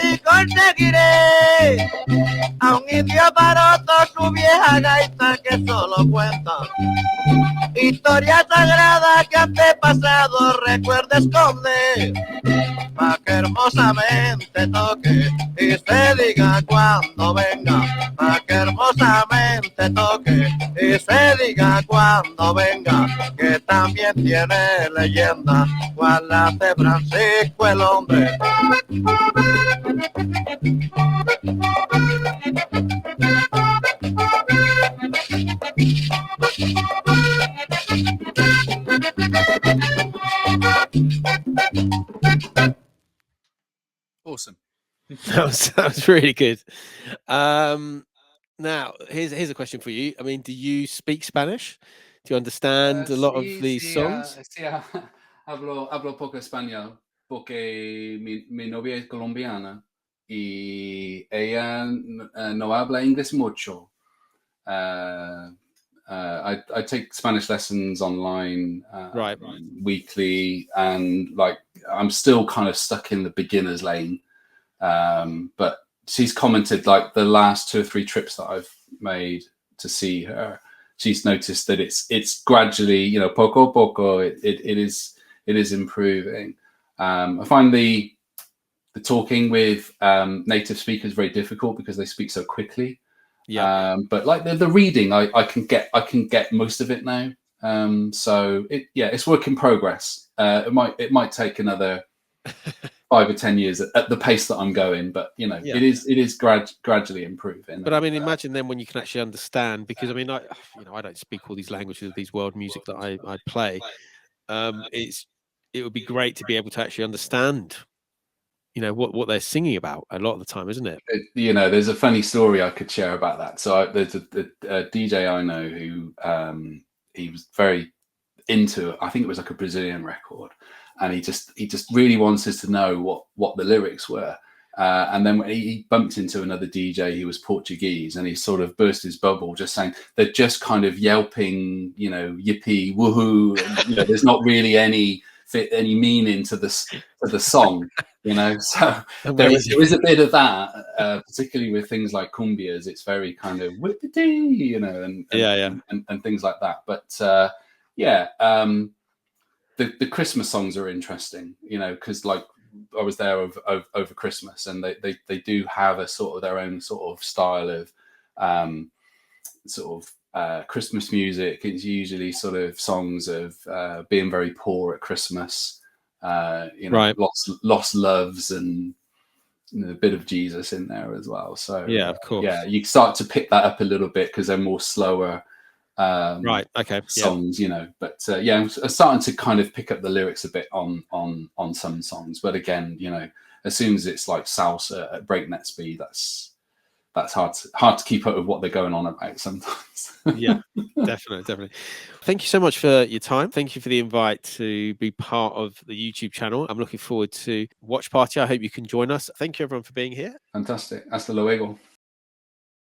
Y conseguiré a un indio baroto su vieja gaita que solo cuenta historia sagrada que antepasado recuerda esconde, pa' que hermosamente toque y se diga cuando venga, pa' que hermosamente toque y se diga cuando venga, que también tiene leyenda, cual la de Francisco el hombre. Awesome. That was really good. Now, here's a question for you. I mean, do you speak Spanish? Do you understand a lot of these songs? Sí, hablo poco español porque mi novia es colombiana y ella no habla inglés mucho. I take Spanish lessons online Right. weekly, and like I'm still kind of stuck in the beginner's lane. But she's commented like the last 2 or 3 trips that I've made to see her, she's noticed that it's gradually, you know, poco a poco, it is improving. I find the talking with native speakers very difficult because they speak so quickly. Yeah. But like the reading, I can get most of it now. So it's work in progress. It might take another 5 or 10 years at the pace that I'm going, but you know, it is gradually improving. But I mean, imagine then when you can actually understand, because I mean, I don't speak all these languages of these world music that I play. It would be great to be able to actually understand, you know, what they're singing about a lot of the time, isn't it? You know, there's a funny story I could share about that. So there's a DJ I know who he was very into, I think it was like a Brazilian record, and he just really wanted to know what the lyrics were. And then when he bumped into another DJ who was Portuguese, and he sort of burst his bubble just saying they're just kind of yelping, you know, yippee, woohoo, and, you know, there's not really any meaning to the song, you know. So there was a bit of that, particularly with things like cumbias. It's very kind of whippity, you know, and things like that. But the Christmas songs are interesting, you know, because like I was there over Christmas, and they do have a sort of their own sort of style of Christmas music. It's usually sort of songs of being very poor at Christmas, you know, right. lost loves, and you know, a bit of Jesus in there as well. So yeah, of course. Yeah, you start to pick that up a little bit because they're more slower Right. Okay. Yeah. songs, you know. But yeah, I'm starting to kind of pick up the lyrics a bit on some songs. But again, you know, as soon as it's like salsa at breakneck speed, that's hard to keep up with what they're going on about sometimes. Yeah, definitely. Thank you so much for your time. Thank you for the invite to be part of the YouTube channel. I'm looking forward to Watch Party. I hope you can join us. Thank you everyone for being here. Fantastic. Hasta luego.